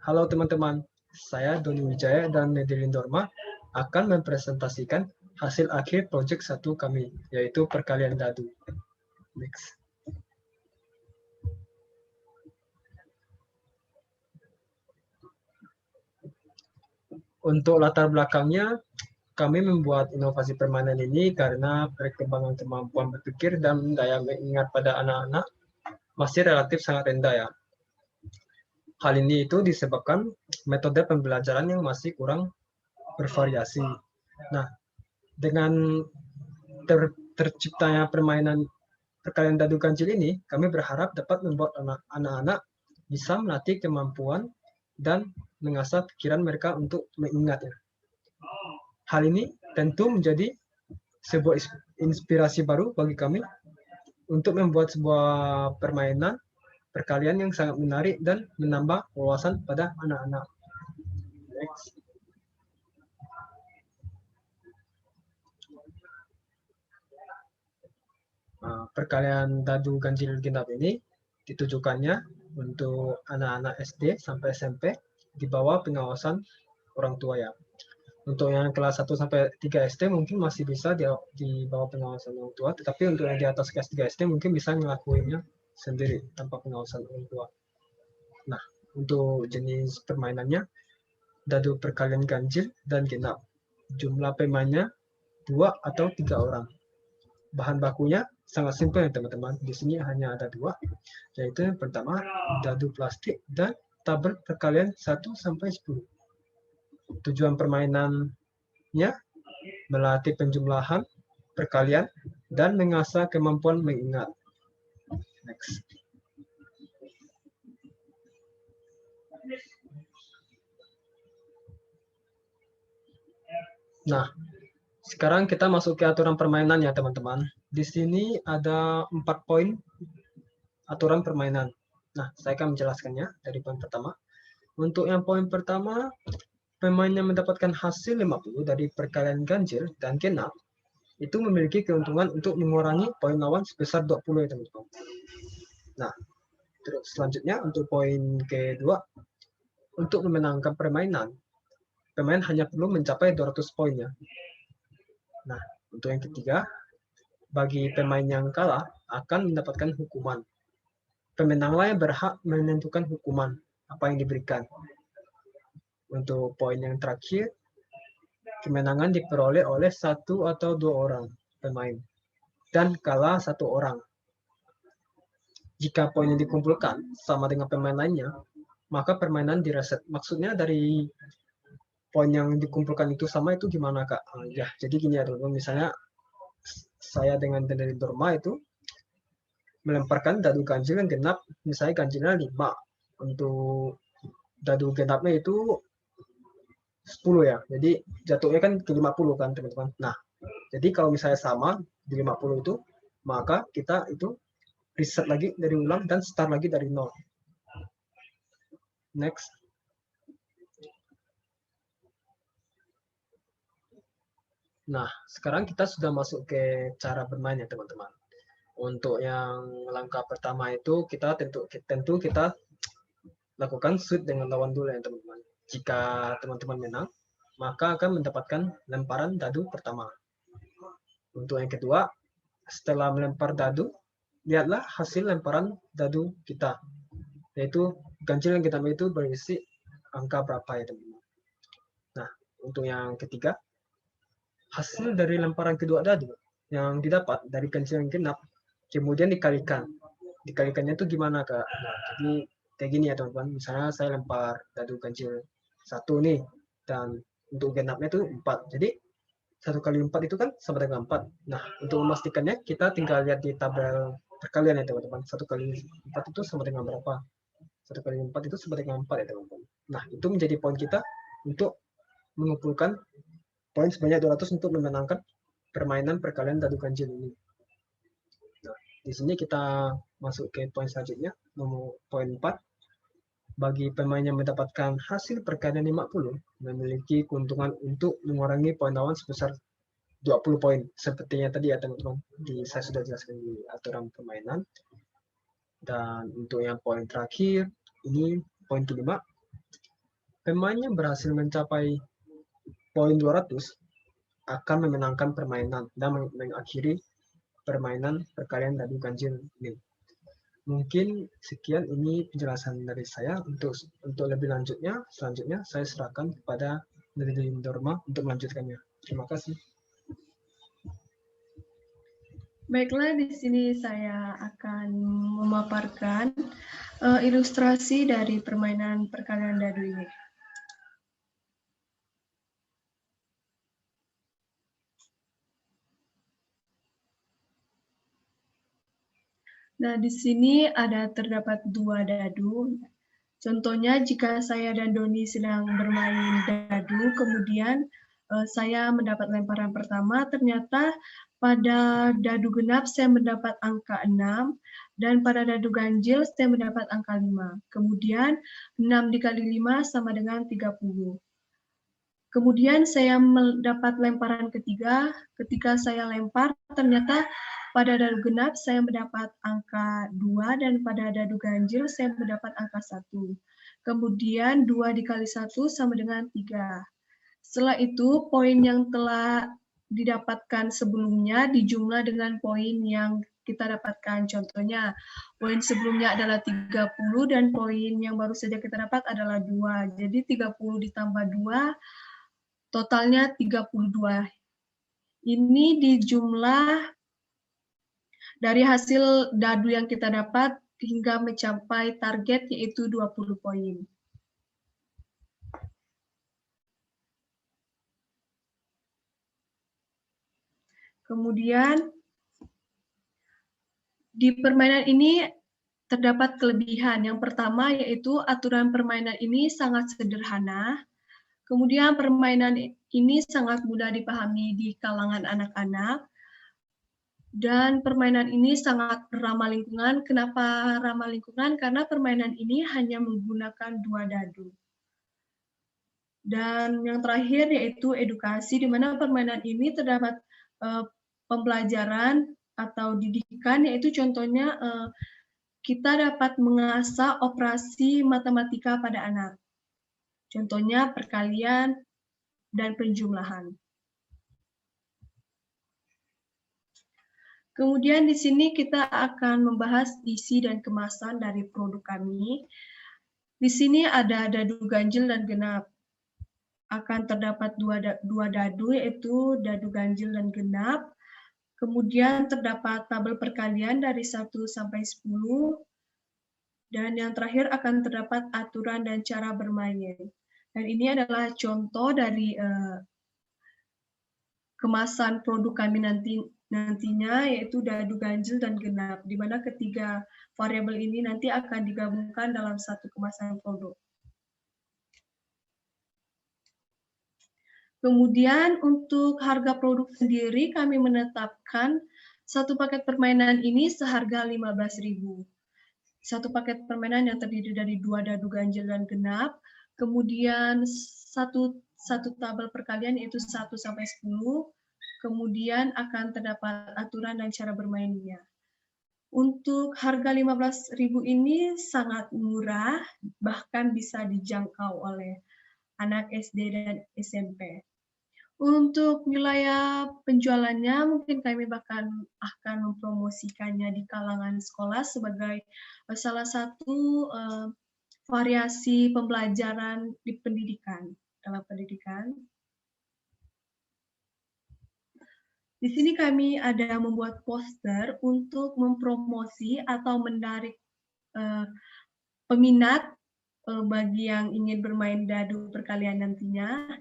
Halo teman-teman, saya Doni Wijaya dan Nedelin Dorma akan mempresentasikan hasil akhir proyek 1 kami, yaitu perkalian dadu. Next. Untuk latar belakangnya, kami membuat inovasi permainan ini karena perkembangan kemampuan berpikir dan daya ingat pada anak-anak masih relatif sangat rendah ya. Hal ini itu disebabkan metode pembelajaran yang masih kurang bervariasi. Nah, dengan terciptanya permainan perkalian dadu kancil ini, kami berharap dapat membuat anak-anak bisa melatih kemampuan dan mengasah pikiran mereka untuk mengingatnya. Hal ini tentu menjadi sebuah inspirasi baru bagi kami untuk membuat sebuah permainan perkalian yang sangat menarik dan menambah wawasan pada anak-anak. Next. Perkalian dadu ganjil genap ini ditujukannya untuk anak-anak SD sampai SMP di bawah pengawasan orang tua ya. Untuk yang kelas 1 sampai 3 SD mungkin masih bisa di bawah pengawasan orang tua, tetapi untuk yang di atas kelas 3 SD mungkin bisa ngelakuinnya sendiri tanpa pengawasan orang tua. Nah, untuk jenis permainannya, dadu perkalian ganjil dan genap. Jumlah pemainnya 2 atau 3 orang. Bahan bakunya sangat simpel ya teman-teman. Di sini hanya ada 2, yaitu yang pertama dadu plastik dan tabel perkalian 1 sampai 10. Tujuan permainannya melatih penjumlahan, perkalian, dan mengasah kemampuan mengingat. Next. Nah, sekarang kita masuk ke aturan permainan ya teman-teman. Di sini ada 4 poin aturan permainan. Nah, saya akan menjelaskannya dari poin pertama. Untuk yang poin pertama, pemain yang mendapatkan hasil 50 dari perkalian ganjil dan genap itu memiliki keuntungan untuk mengurangi poin lawan sebesar 20 ya teman-teman. Nah, terus selanjutnya untuk poin kedua, untuk memenangkan permainan, pemain hanya perlu mencapai 200 poin ya. Nah, untuk yang ketiga, bagi pemain yang kalah akan mendapatkan hukuman. Pemenanglah yang berhak menentukan hukuman apa yang diberikan. Untuk poin yang terakhir, kemenangan diperoleh oleh 1 atau 2 orang pemain dan kalah 1 orang. Jika poin yang dikumpulkan sama dengan pemain lainnya, maka permainan direset. Maksudnya dari poin yang dikumpulkan itu sama itu gimana Kak? Ya, jadi gini ya teman-teman, misalnya saya dengan dari Dorma itu melemparkan dadu ganjil yang genap, misalnya ganjilnya 5. Untuk dadu genapnya itu 10 ya. Jadi jatuhnya kan ke 50 kan teman-teman. Nah, jadi kalau misalnya sama di 50 itu, maka kita itu reset lagi dari ulang dan start lagi dari 0. Next. Nah, sekarang kita sudah masuk ke cara bermain ya teman-teman. Untuk yang langkah pertama itu kita tentu kita lakukan shoot dengan lawan dulu ya teman-teman. Jika teman-teman menang, maka akan mendapatkan lemparan dadu pertama. Untuk yang kedua, setelah melempar dadu, lihatlah hasil lemparan dadu kita, yaitu ganjil yang kita ambil itu berisi angka berapa ya teman-teman. Nah, untuk yang ketiga, hasil dari lemparan kedua dadu yang didapat dari ganjil yang genap kemudian dikalikan. Dikalikannya itu gimana Kak? Nah, jadi kayak gini ya teman-teman. Misalnya saya lempar dadu ganjil 1 nih, dan untuk genapnya itu 4. Jadi 1 kali 4 itu kan sama dengan 4. Nah, untuk memastikannya kita tinggal lihat di tabel perkalian ya teman-teman. 1 kali 4 itu sama dengan berapa? 1 kali 4 itu sama dengan 4 ya teman-teman. Nah, itu menjadi poin kita untuk mengumpulkan poin sebanyak 200 untuk memenangkan permainan perkalian dadu ganjil ini. Nah, di sini kita masuk ke poin selanjutnya, nomor poin 4. Bagi pemain yang mendapatkan hasil perkalian 50, memiliki keuntungan untuk mengurangi poin lawan sebesar 20 poin. Sepertinya tadi ya teman-teman, saya sudah jelaskan di aturan permainan. Dan untuk yang poin terakhir, ini poin kelima, pemain yang berhasil mencapai poin 200 akan memenangkan permainan dan mengakhiri permainan perkalian dadu ganjil ini. Mungkin sekian ini penjelasan dari saya. Untuk lebih lanjutnya, selanjutnya saya serahkan kepada Lili Dorma untuk melanjutkannya. Terima kasih. Baiklah, di sini saya akan memaparkan ilustrasi dari permainan perkalian dadu ini. Nah, di sini terdapat 2 dadu. Contohnya, jika saya dan Doni sedang bermain dadu, kemudian saya mendapat lemparan pertama, ternyata pada dadu genap saya mendapat angka 6, dan pada dadu ganjil saya mendapat angka 5. Kemudian 6 dikali 5 sama dengan 30. Kemudian saya mendapat lemparan ketiga, ketika saya lempar, ternyata pada dadu genap saya mendapat angka 2 dan pada dadu ganjil saya mendapat angka 1. Kemudian 2 dikali 1 sama dengan 3. Setelah itu, poin yang telah didapatkan sebelumnya dijumlah dengan poin yang kita dapatkan. Contohnya, poin sebelumnya adalah 30 dan poin yang baru saja kita dapat adalah 2. Jadi 30 ditambah 2, totalnya 32. Ini dijumlah dari hasil dadu yang kita dapat hingga mencapai target yaitu 20 poin. Kemudian di permainan ini terdapat kelebihan. Yang pertama yaitu aturan permainan ini sangat sederhana. Kemudian permainan ini sangat mudah dipahami di kalangan anak-anak. Dan permainan ini sangat ramah lingkungan. Kenapa ramah lingkungan? Karena permainan ini hanya menggunakan 2 dadu. Dan yang terakhir yaitu edukasi, di mana permainan ini terdapat pembelajaran atau didikan, yaitu contohnya kita dapat mengasah operasi matematika pada anak. Contohnya perkalian dan penjumlahan. Kemudian di sini kita akan membahas isi dan kemasan dari produk kami. Di sini ada dadu ganjil dan genap. Akan terdapat dua dadu, yaitu dadu ganjil dan genap. Kemudian terdapat tabel perkalian dari 1 sampai 10. Dan yang terakhir akan terdapat aturan dan cara bermain. Dan ini adalah contoh dari kemasan produk kami nantinya, yaitu dadu ganjil dan genap, di mana ketiga variabel ini nanti akan digabungkan dalam satu kemasan produk. Kemudian untuk harga produk sendiri kami menetapkan satu paket permainan ini seharga 15.000. Satu paket permainan yang terdiri dari 2 dadu ganjil dan genap, kemudian satu tabel perkalian yaitu 1 sampai 10, kemudian akan terdapat aturan dan cara bermainnya. Untuk harga 15.000 ini sangat murah, bahkan bisa dijangkau oleh anak SD dan SMP. Untuk wilayah penjualannya, mungkin kami akan mempromosikannya di kalangan sekolah sebagai salah satu variasi pembelajaran di pendidikan, dalam pendidikan. Di sini kami ada membuat poster untuk mempromosi atau menarik peminat bagi yang ingin bermain dadu perkalian nantinya.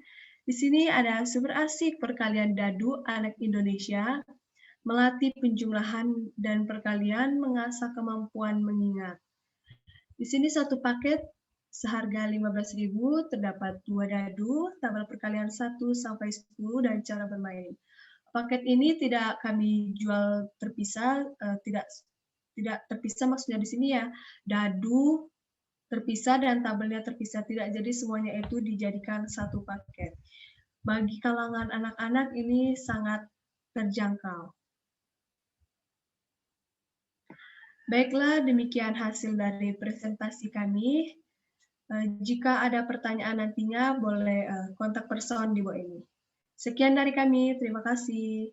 Di sini ada super asik perkalian dadu anak Indonesia, melatih penjumlahan dan perkalian, mengasah kemampuan mengingat. Di sini satu paket seharga 15.000, terdapat 2 dadu, tabel perkalian 1 sampai 10 dan cara bermain. Paket ini tidak kami jual terpisah, tidak terpisah maksudnya di sini ya, dadu terpisah dan tabelnya terpisah, tidak, jadi semuanya itu dijadikan satu paket. Bagi kalangan anak-anak ini sangat terjangkau. Baiklah, demikian hasil dari presentasi kami. Jika ada pertanyaan nantinya, boleh kontak person di bawah ini. Sekian dari kami, terima kasih.